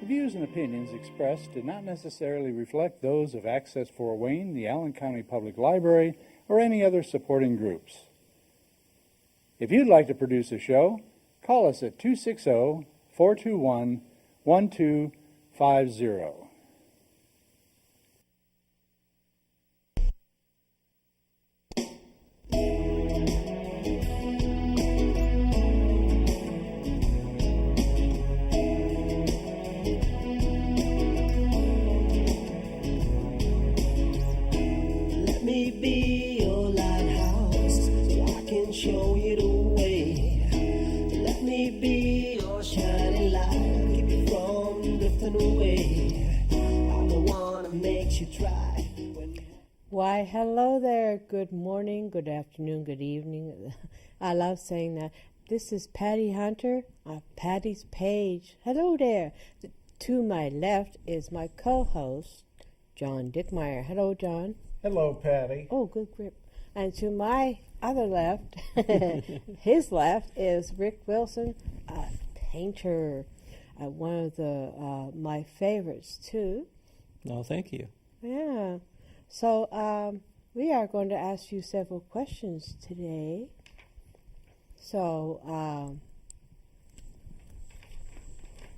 views and opinions expressed do not necessarily reflect those of Access Fort Wayne, the Allen County Public Library, or any other supporting groups. If you'd like to produce a show, call us at 260-421-1250. Show you the way. Let me be your shining light. Keep you from drifting away. I'm the one that makes you try. Why, hello there. Good morning, good afternoon, good evening. I love saying that. This is Patty Hunter of Patty's Page. Hello there. To my left is my co-host, John Dickmeyer. Hello, John. Hello, Patty. Oh, good grip. And to my other left, his left is Rick Wilson, a painter, one of my favorites too. No, thank you. Yeah. So we are going to ask you several questions today. So,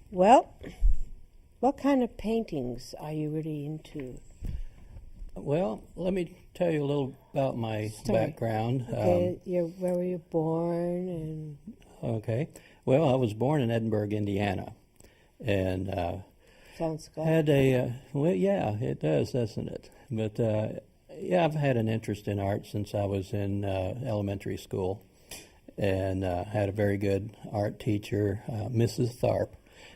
well, what kind of paintings are you really into? Well, let me tell you a little about my background. Okay, where were you born? Okay. Well, I was born in Edinburgh, Indiana, and sounds good. had well, yeah, it does, doesn't it? But yeah, I've had an interest in art since I was in elementary school, and had a very good art teacher, Mrs. Tharp.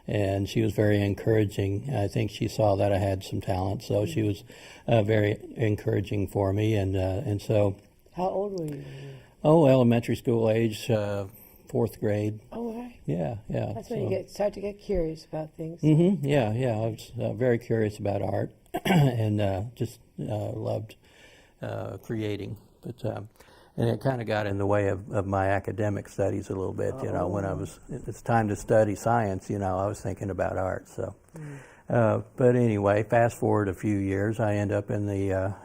And she was very encouraging. I think she saw that I had some talent, so she was very encouraging for me. And so. How old were you? Oh, elementary school age, fourth grade. Oh, right. Yeah. That's when you start to get curious about things. Mm-hmm. Yeah. I was very curious about art, and just loved creating. But and it kind of got in the way of my academic studies a little bit, when it's time to study science, I was thinking about art, so. But anyway, fast forward a few years, I end up in the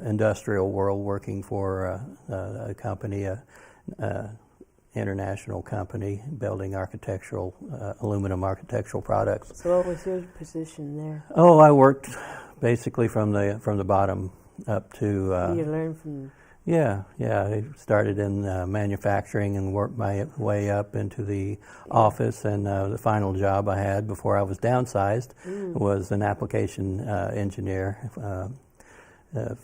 industrial world working for a company, international company, building architectural, aluminum architectural products. So what was your position there? Oh, I worked basically from the bottom up to... you learned from... Yeah. I started in manufacturing and worked my way up into the office, and the final job I had before I was downsized was an application engineer,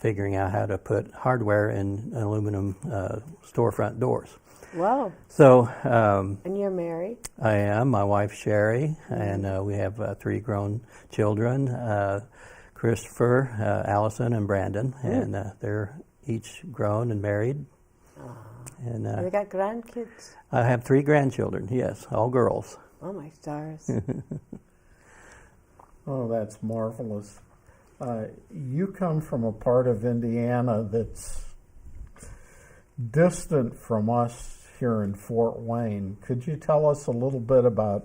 figuring out how to put hardware in aluminum storefront doors. Wow. So. And you're married? I am. My wife, Sherry, and we have 3 grown children, Christopher, Allison, and Brandon, and they're each grown and married. And they got grandkids? I have 3 grandchildren, yes, all girls. Oh, my stars. Oh, that's marvelous. You come from a part of Indiana that's distant from us here in Fort Wayne. Could you tell us a little bit about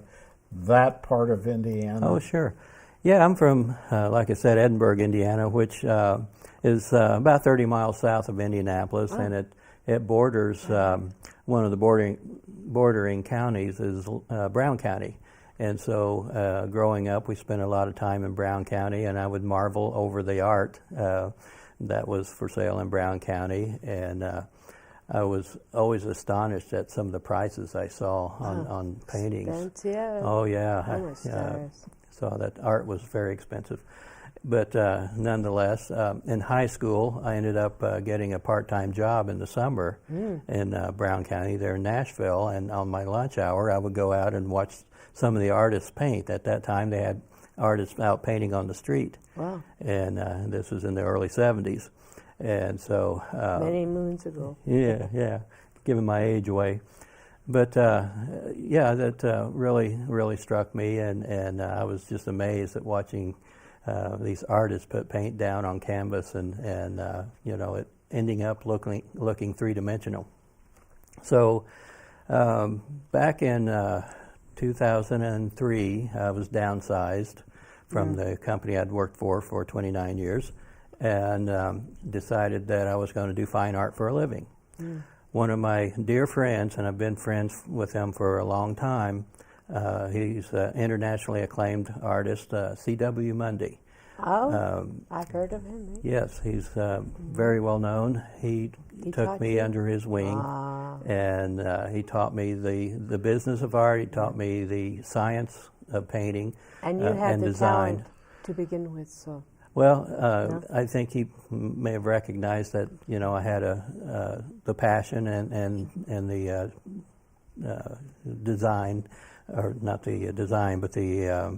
that part of Indiana? Oh, sure. Yeah, I'm from, like I said, Edinburgh, Indiana, which is about 30 miles south of Indianapolis, and it borders, one of the bordering counties is Brown County. And so growing up, we spent a lot of time in Brown County, and I would marvel over the art that was for sale in Brown County. And I was always astonished at some of the prices I saw on paintings. Yeah. Oh, yeah. Oh, my stars. So that art was very expensive. But nonetheless, in high school, I ended up getting a part-time job in the summer in Brown County there in Nashville. And on my lunch hour, I would go out and watch some of the artists paint. At that time, they had artists out painting on the street. Wow. And this was in the early 70s. And so... many moons ago. Yeah, giving my age away. But yeah, that really struck me, and I was just amazed at watching these artists put paint down on canvas, and it ending up looking three-dimensional. So back in 2003, I was downsized from the company I'd worked for 29 years, and decided that I was going to do fine art for a living. One of my dear friends, and I've been friends with him for a long time, he's an internationally acclaimed artist, C.W. Mundy. Oh, I've heard of him. Yes, he's very well known. He took taught me you? under his wing, and he taught me the business of art. He taught me the science of painting And you had the design. talent to begin with, so. Well, I think he may have recognized that I had the passion and the design, or not the design, but the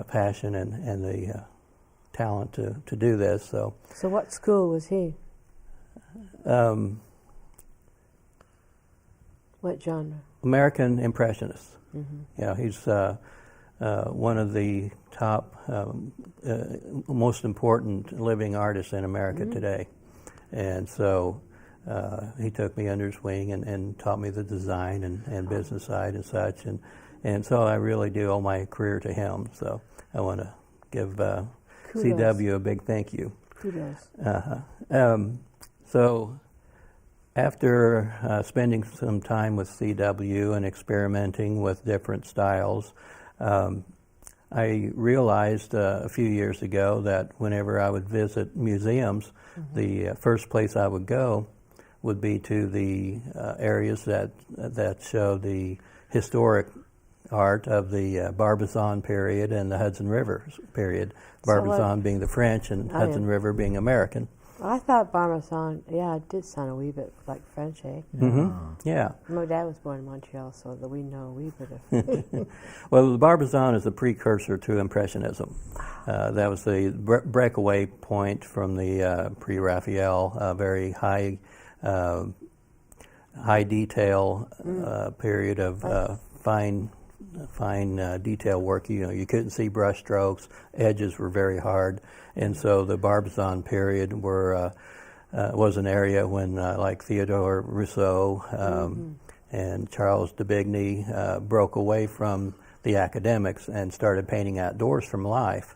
passion and the talent to do this. So what school was he? What genre? American Impressionists. Yeah, he's one of the top, most important living artists in America today. And so he took me under his wing and taught me the design and business side and such. And so I really do owe my career to him. So I want to give CW a big thank you. Kudos. So after spending some time with CW and experimenting with different styles, I realized a few years ago that whenever I would visit museums, the first place I would go would be to the areas that show the historic art of the Barbizon period and the Hudson River period. Barbizon being the French and Hudson River being American. I thought Barbizon, it did sound a wee bit like French, eh? Yeah. My dad was born in Montreal, so that we know a wee bit of. Well, the Barbizon is a precursor to Impressionism. That was the breakaway point from the pre-Raphael, very high detail period of fine detail work. You couldn't see brush strokes, edges were very hard, and so the Barbizon period was an area when like Theodore Rousseau and Charles de Bigny broke away from the academics and started painting outdoors from life.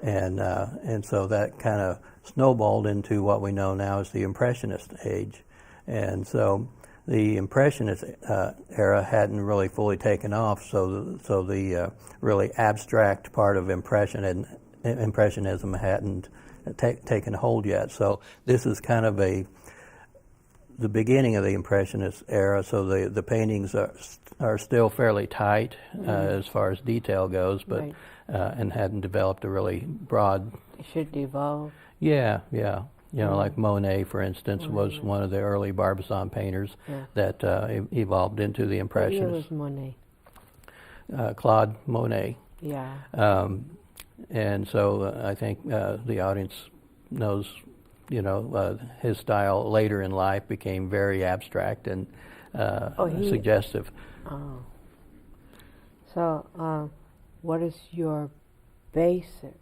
And so that kind of snowballed into what we know now as the Impressionist age. And so the Impressionist era hadn't really fully taken off, so the really abstract part of Impressionism hadn't taken hold yet. So this is kind of the beginning of the Impressionist era. So the paintings are still fairly tight as far as detail goes, but and hadn't developed a really broad. It should evolve. Yeah. Like Monet, for instance, was one of the early Barbizon painters that evolved into the Impressionists. What year was Monet? Claude Monet. Yeah. And so I think the audience knows, his style later in life became very abstract and suggestive. Oh. So, what is your basic?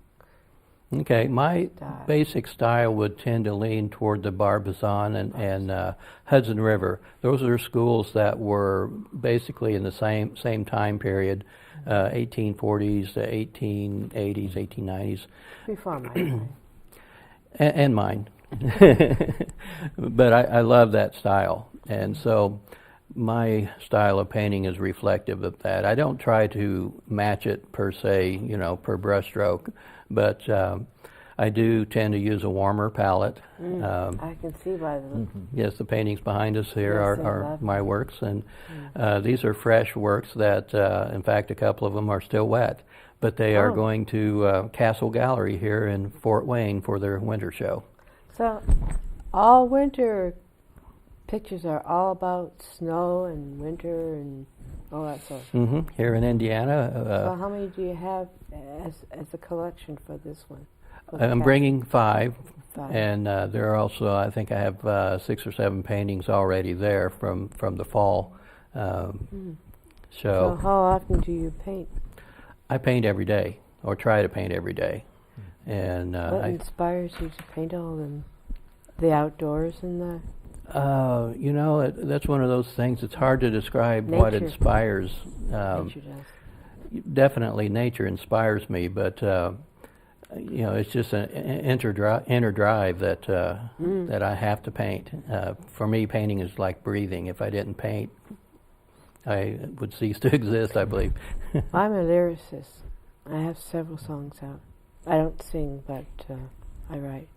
Okay, my basic style would tend to lean toward the Barbizon and Hudson River. Those are schools that were basically in the same time period, 1840s to 1880s, 1890s. Before my time. And mine. But I love that style. And so my style of painting is reflective of that. I don't try to match it per se, per brushstroke, but I do tend to use a warmer palette. I can see by the... Yes, the paintings behind us here are my works, and these are fresh works that, in fact, a couple of them are still wet, but they are going to Castle Gallery here in Fort Wayne for their winter show. So, all winter pictures are all about snow and winter and all that sort of Here in Indiana. So how many do you have as a collection for this one? I'm bringing five. And there are also, I think I have 6 or 7 paintings already there from the fall show. So how often do you paint? I paint every day, or try to paint every day. And what inspires you to paint all the outdoors and the... that's one of those things. It's hard to describe what Nature. inspires Nature does. Definitely nature inspires me, but it's just an inner drive that that I have to paint. For me, painting is like breathing. If I didn't paint, I would cease to exist, I believe. I'm a lyricist. I have several songs out. I don't sing, but I write.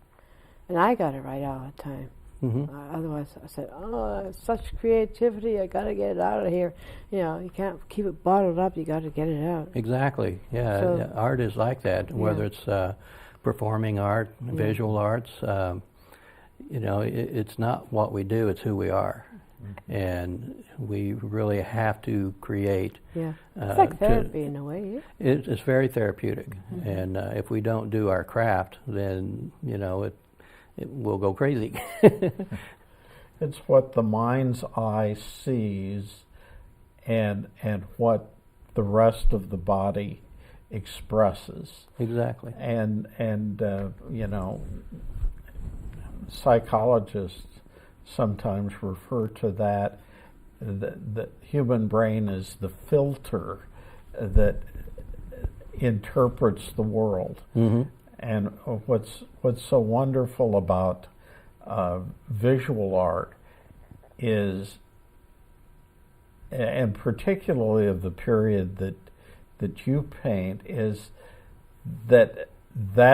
And I got to write all the time. Otherwise, I said, such creativity, I got to get it out of here. You can't keep it bottled up, you got to get it out. Exactly, yeah. So, art is like that, whether it's performing art, visual arts. It's not what we do, it's who we are. And we really have to create. Yeah, it's like therapy in a way. Yeah? It's very therapeutic. And if we don't do our craft, then, it will go crazy. It's what the mind's eye sees and what the rest of the body expresses. Exactly. And psychologists sometimes refer to that the human brain is the filter that interprets the world. And what's so wonderful about visual art is, and particularly of the period that you paint, is that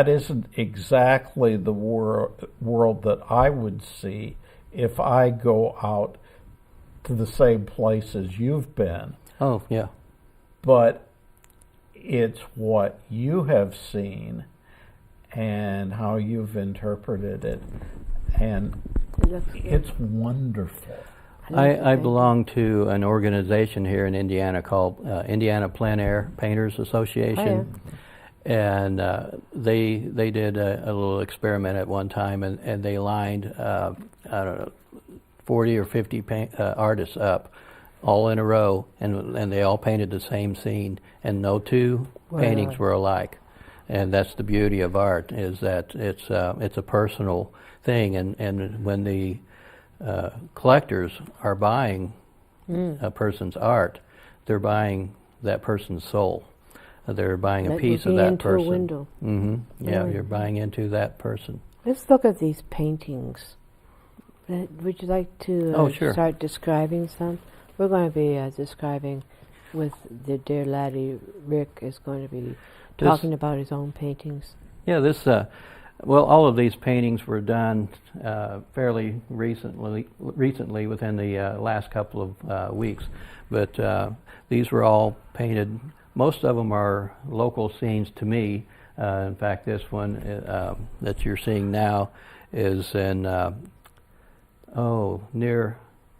isn't exactly the world that I would see if I go out to the same place as you've been. Oh, yeah. But it's what you have seen and how you've interpreted it, and it's wonderful. I belong to an organization here in Indiana called Indiana Plein Air Painters Association. And they did a little experiment at one time, and they lined, 40 or 50 artists up, all in a row, and they all painted the same scene, and no two paintings were alike. And that's the beauty of art, is that it's a personal thing, and when the collectors are buying a person's art, they're buying that person's soul. They're buying a piece of that person. A window. Yeah, you're buying into that person. Let's look at these paintings. Would you like to start describing some? We're going to be describing with the dear laddie Rick is going to be talking about his own paintings. Yeah, all of these paintings were done fairly recently within the last couple of weeks. But these were all painted. Most of them are local scenes to me. In fact, this one that you're seeing now is in near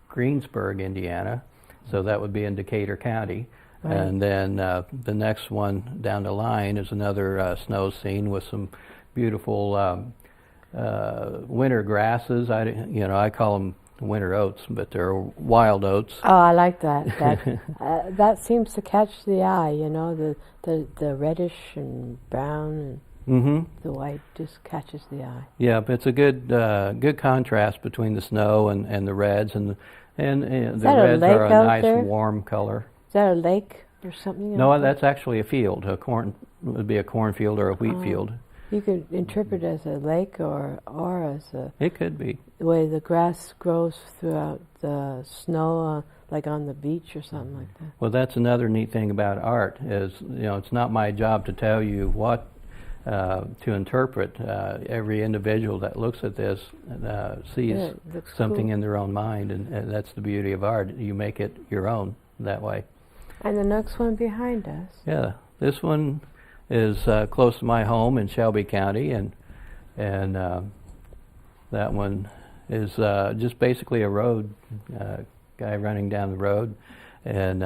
Greensburg, Indiana. So that would be in Decatur County. Right. And then the next one down the line is another snow scene with some beautiful winter grasses. I call them winter oats, but they're wild oats. Oh, I like that. That seems to catch the eye. The reddish and brown and the white just catches the eye. Yeah, but it's a good contrast between the snow and the reds, and the reds are a nice warm color. Is that a lake or something? No, that's actually a field. Would be a cornfield or a wheat field. You could interpret it as a lake or as a... It could be. The way the grass grows throughout the snow, like on the beach or something like that. Well, that's another neat thing about art is, it's not my job to tell you what to interpret. Every individual that looks at this sees something in their own mind, and that's the beauty of art. You make it your own that way. And the next one behind us. Yeah, this one is close to my home in Shelby County, and that one is just basically a road, guy running down the road, and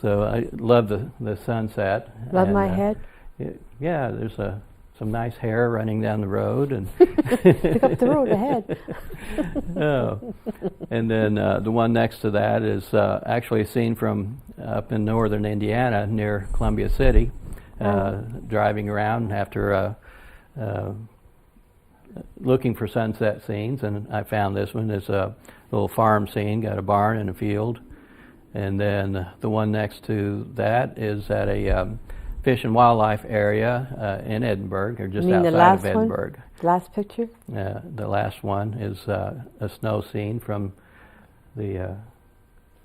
so I love the sunset. Love my head. Yeah, there's some nice hair running down the road, and pick up the road ahead. Oh. And then the one next to that is actually a scene from up in northern Indiana near Columbia City, driving around after looking for sunset scenes, and I found this one. It's a little farm scene, got a barn and a field, And then the one next to that is at a fish and wildlife area in Edinburgh, or just You mean the outside last of one? Edinburgh. Last picture? The last one is a snow scene from the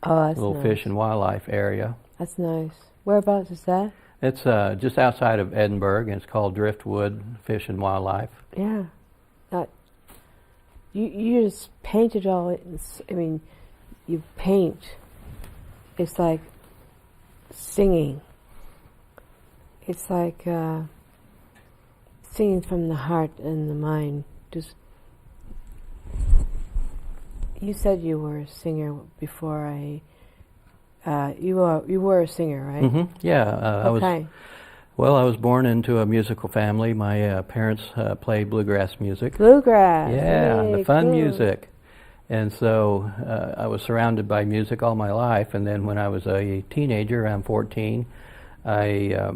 Oh, that's little nice. fish and wildlife area. That's nice. Whereabouts is that? It's just outside of Edinburgh, and it's called Driftwood Fish and Wildlife. Yeah. You just paint it all. I mean, you paint. It's like singing. It's like singing from the heart and the mind. Just. You said you were a singer before I. You were a singer, right? Mm-hmm. Yeah, I was. Okay. Well, I was born into a musical family. My parents played bluegrass music. Bluegrass. Yeah, Yay, the fun cool. music. And so I was surrounded by music all my life. And then when I was a teenager, around 14, I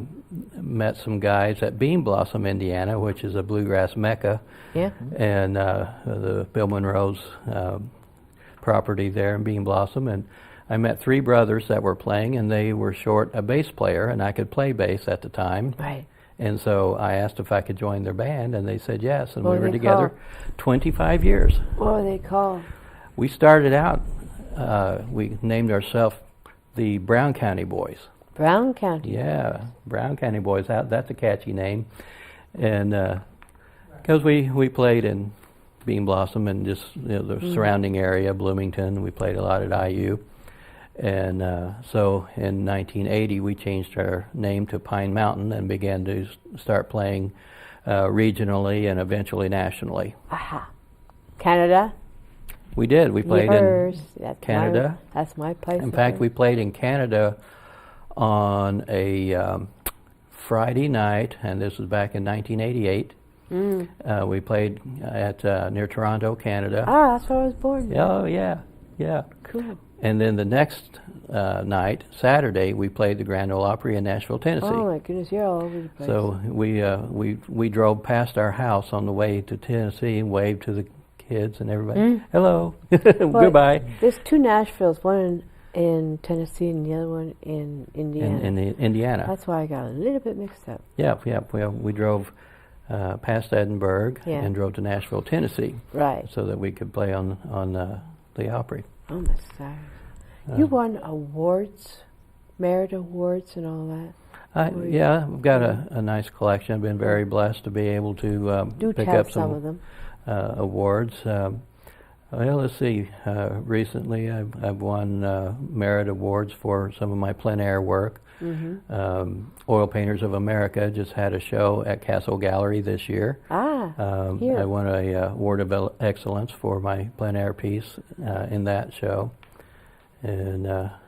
met some guys at Bean Blossom, Indiana, which is a bluegrass mecca. Yeah. And the Bill Monroe's property there in Bean Blossom. And I met three brothers that were playing, and they were short a bass player, and I could play bass at the time. Right. And so I asked if I could join their band, and they said yes, and What we were were they together called? 25 years. What were they called? We started out, we named ourselves the Brown County Boys. Brown County. Yeah, Brown County Boys, that's a catchy name. And because we played in Bean Blossom and just the surrounding area, Bloomington, we played a lot at IU. And so in 1980, we changed our name to Pine Mountain and began to start playing regionally and eventually nationally. Aha. Canada? We did. We played Yours. in That's Canada. That's my place. In fact, we played in Canada on a Friday night, and this was back in 1988. We played at near Toronto, Canada. Ah, that's where I was born. Oh, yeah, yeah. Cool. And then the next night, Saturday, we played the Grand Ole Opry in Nashville, Tennessee. Oh my goodness, you're all over the place. So we drove past our house on the way to Tennessee and waved to the kids and everybody. Hello, goodbye. There's two Nashvilles, one in Tennessee and the other one in Indiana. In Indiana. That's why I got a little bit mixed up. Yeah. We drove past Edinburgh Yeah. and drove to Nashville, Tennessee, Right. so that we could play on the Opry. Oh my stars. You won awards, merit awards, and all that. Yeah, I've got a nice collection. I've been very blessed to be able to Do pick tell up some of them. awards. Well, let's see. Recently, I've won merit awards for some of my plein air work. Oil Painters of America just had a show at Castle Gallery this year. Here. I won a award of excellence for my plein air piece in that show. And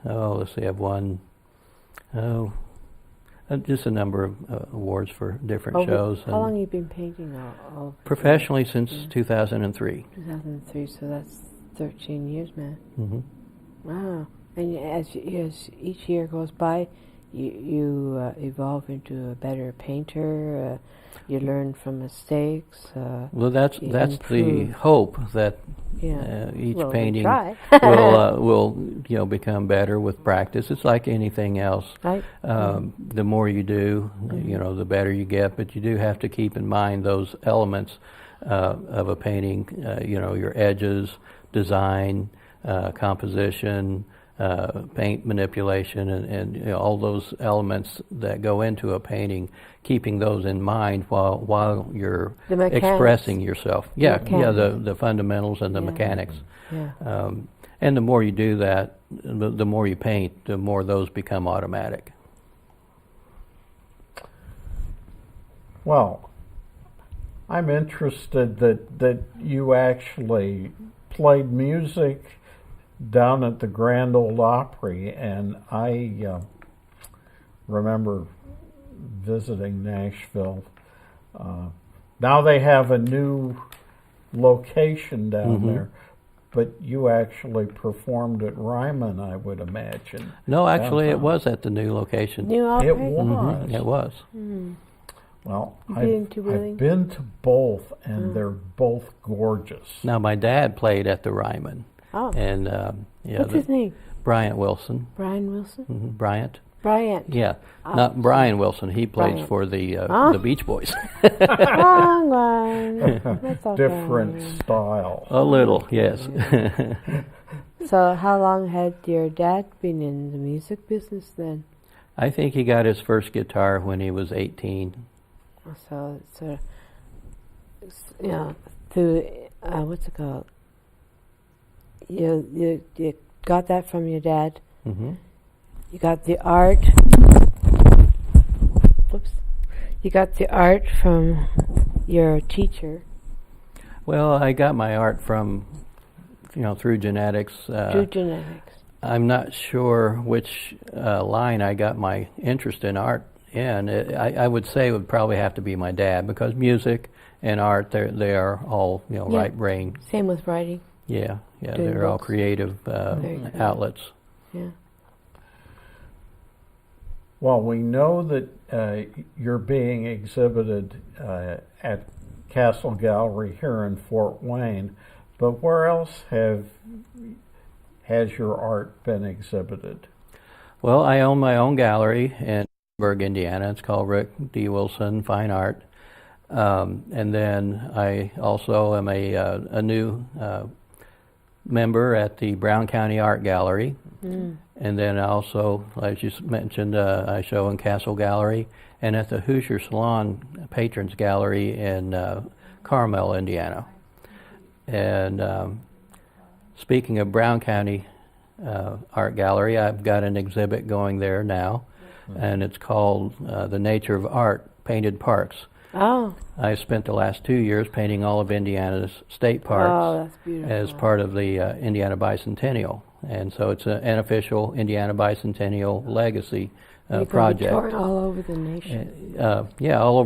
let's see, I've won just a number of awards for different shows. How long have you been painting? All Professionally since 2003. 2003, so that's 13 years, man. Mm-hmm. Wow. And as each year goes by, you evolve into a better painter. You learn from mistakes. Well, that's the improve. hope that Yeah. each Well, we painting try. will become better with practice. It's like anything else. Right. The more you do, the better you get. But you do have to keep in mind those elements of a painting. Your edges, design, composition, paint manipulation, and all those elements that go into a painting. Keeping those in mind while you're The mechanics. expressing yourself. Yeah, Mechanics. the fundamentals and the mechanics. Yeah. And the more you do that, the more you paint, the more those become automatic. Well, I'm interested that you actually played music down at the Grand Ole Opry, and I remember visiting Nashville. Now they have a new location down there, but you actually performed at Ryman, I would imagine. No, actually, it downtown. was at the new location. New Opry? It was. It was. Well, been to Wheeling? I've been to both, and they're both gorgeous. Now, my dad played at the Ryman. Oh. And What's his name? Bryant Wilson. Brian Wilson? Bryant. Bryant. Yeah, not Brian Wilson. He plays Bryant. for the Beach Boys. Wrong one. That's okay. Different style. A little, yes. So how long had your dad been in the music business then? I think he got his first guitar when he was 18. So it's you know, through what's it called? You got that from your dad. Mm-hmm. You got the art. Whoops. You got the art from your teacher. Well, I got my art from, through genetics. Through genetics. I'm not sure which line I got my interest in art in. I would say it would probably have to be my dad, because music and art, they are all, right brain. Same with writing. Yeah, Doing they're all books. creative outlets. Yeah. Well, we know that you're being exhibited at Castle Gallery here in Fort Wayne, but where else has your art been exhibited? Well, I own my own gallery in Edinburgh, Indiana. It's called Rick D. Wilson Fine Art. And then I also am a new member at the Brown County Art Gallery. Mm. And then also, as you mentioned, I show in Castle Gallery and at the Hoosier Salon Patrons Gallery in Carmel, Indiana. And speaking of Brown County Art Gallery, I've got an exhibit going there now, and it's called The Nature of Art, Painted Parks. Oh. I spent the last 2 years painting all of Indiana's state parks. Oh, that's beautiful. As part of the Indiana Bicentennial. And so it's an official Indiana Bicentennial legacy project. Touring all over the nation. All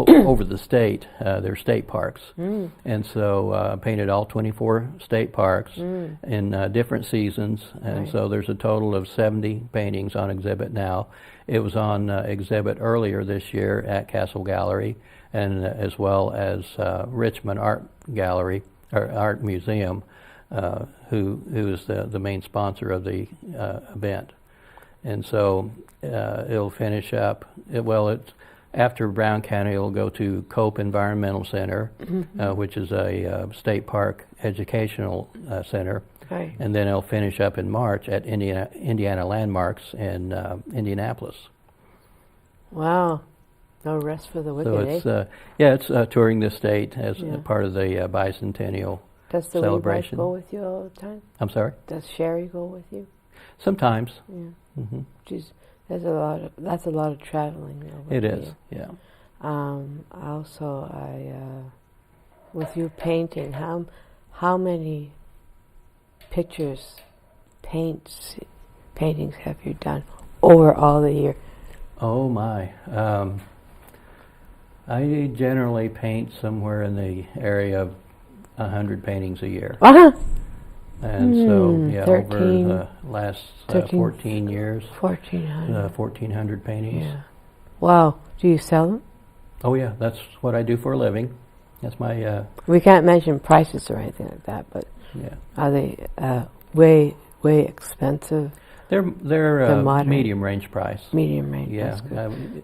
over the state. They're state parks. Mm. And so painted all 24 state parks in different seasons. And so there's a total of 70 paintings on exhibit now. It was on exhibit earlier this year at Castle Gallery, and as well as Richmond Art Gallery or Art Museum, who is the main sponsor of the event. And so it'll finish up. It's after Brown County. It'll go to Cope Environmental Center, which is a state park educational center. Right. And then it'll finish up in March at Indiana Landmarks in Indianapolis. Wow. No rest for the wicked, So it's it's touring the state as part of the bicentennial Does the celebration. wife go with you all the time? I'm sorry? Does Sherry go with you? Sometimes. Yeah. Mm-hmm. That's a lot of traveling. It is, yeah. Also, with you painting, how many pictures, paintings have you done over all the year? Oh my! I generally paint somewhere in the area of 100 paintings a year. Uh-huh. And so, 13, over the last 14 years, 1,400 paintings. Yeah. Wow. Do you sell them? Oh yeah, that's what I do for a living. That's my. We can't mention prices or anything like that, but are they way expensive? They're medium range price. Medium range. Yeah, That's good.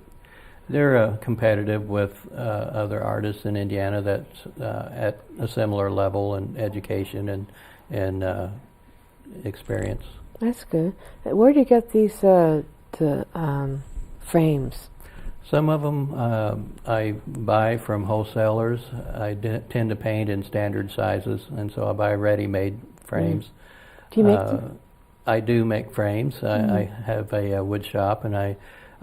they're competitive with other artists in Indiana that's at a similar level in education and experience. That's good. Where do you get these frames? Some of them I buy from wholesalers. I tend to paint in standard sizes, and so I buy ready-made frames. Do you make them? I do make frames. I have a wood shop, and I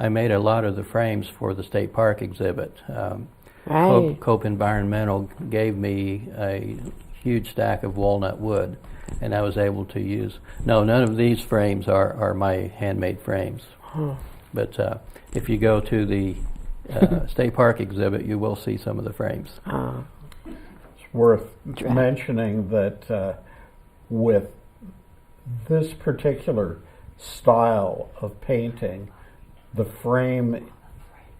made a lot of the frames for the state park exhibit. Right. Cope Environmental gave me a huge stack of walnut wood, and I was able to use. No, none of these frames are my handmade frames. But if you go to the state park exhibit, you will see some of the frames. It's worth mentioning that with this particular style of painting, the frame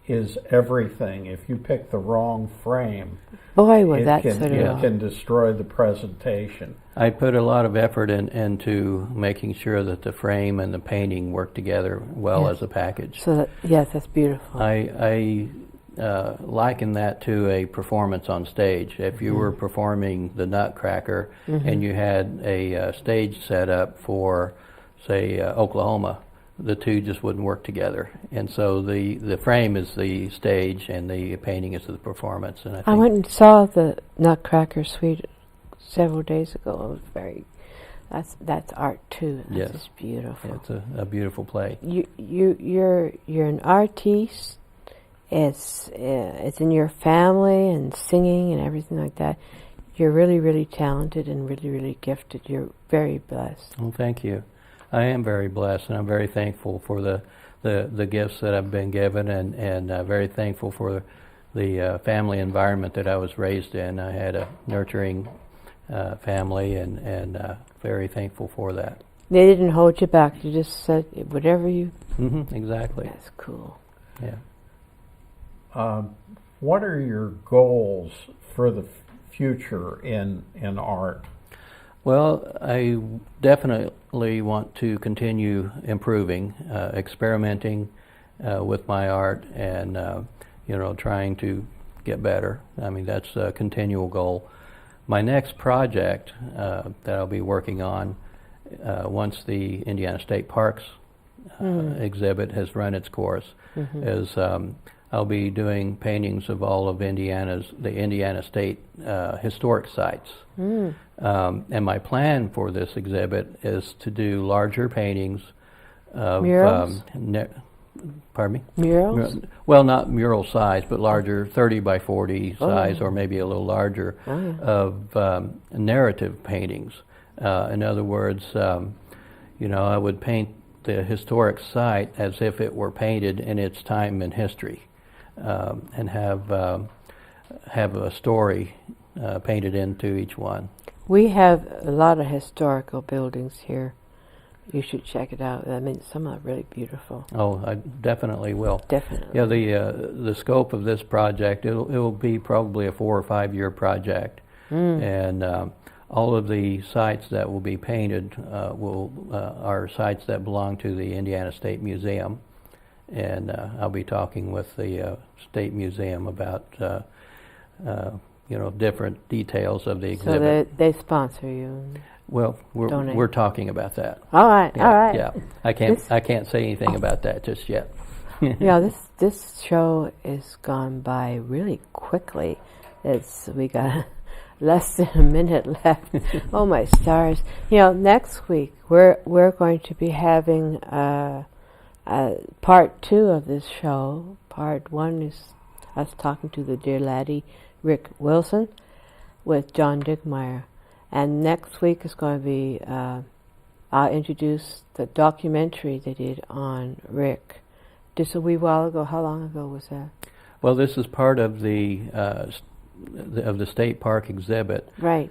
is everything. If you pick the wrong frame, Boy, was it that can, sort of it can destroy the presentation. I put a lot of effort into making sure that the frame and the painting work together well Yes. as a package. So that, yes, that's beautiful. I liken that to a performance on stage. If you were performing the Nutcracker and you had a stage set up for, say, Oklahoma, the two just wouldn't work together. And so the frame is the stage and the painting is the performance. And I I went and saw the Nutcracker Suite several days ago. It was very. That's art too. That's Yes. just beautiful. it's a beautiful play. You're an artiste. It's in your family and singing and everything like that. You're really, really talented and really, really gifted. You're very blessed. Well, thank you. I am very blessed, and I'm very thankful for the gifts that I've been given, and very thankful for the family environment that I was raised in. I had a nurturing family, and very thankful for that. They didn't hold you back. You just said whatever you. Exactly. That's cool. Yeah. What are your goals for the future in art? Well, I definitely want to continue improving, experimenting with my art, and trying to get better. I mean, that's a continual goal. My next project that I'll be working on once the Indiana State Parks exhibit has run its course is I'll be doing paintings of all of the Indiana State historic sites. And my plan for this exhibit is to do larger paintings of Murals? Pardon me? Murals? Well, not mural size, but larger, 30 by 40 size, or maybe a little larger, of narrative paintings. In other words, I would paint the historic site as if it were painted in its time in history, and have a story painted into each one. We have a lot of historical buildings here. You should check it out. I mean, some are really beautiful. Oh, I definitely will. Definitely. Yeah, the scope of this project, it'll be probably a 4 or 5 year project, and all of the sites that will be painted are sites that belong to the Indiana State Museum, and I'll be talking with the State Museum about different details of the exhibit. So they sponsor you. Well, Donate. we're talking about that. All right, Yeah, all right. Yeah, I can't say anything about that just yet. This show is gone by really quickly. We got less than a minute left. Oh my stars! Next week we're going to be having part 2 of this show. Part 1 is us talking to the dear laddie Rick Wilson with John Dickmeyer. And next week is going to be, I'll introduce the documentary they did on Rick. Just a wee while ago. How long ago was that? Well, this is part of the state park exhibit. Right.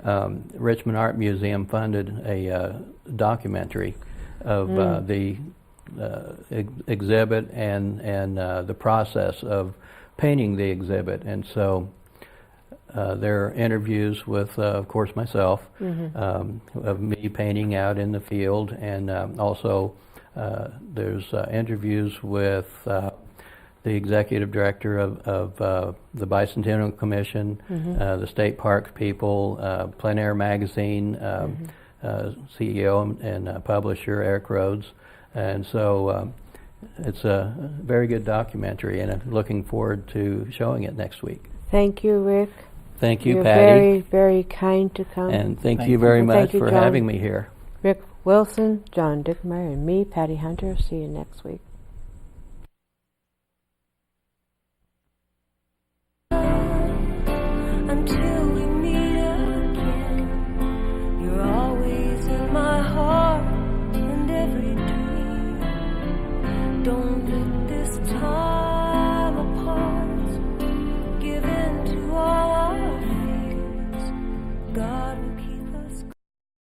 Richmond Art Museum funded a documentary of the exhibit and the process of painting the exhibit, and so. There are interviews with, of course, myself, of me painting out in the field, and also there's interviews with the executive director of the Bicentennial Commission, the State Park people, Plein Air Magazine, CEO and publisher Eric Rhodes, and so it's a very good documentary, and I'm looking forward to showing it next week. Thank you, Rick. Thank you, You're Patty. very, very kind to come. And thank you very And much thank you, for John. having me here. Rick Wilson, John Dickmeyer, and me, Patty Hunter. See you next week.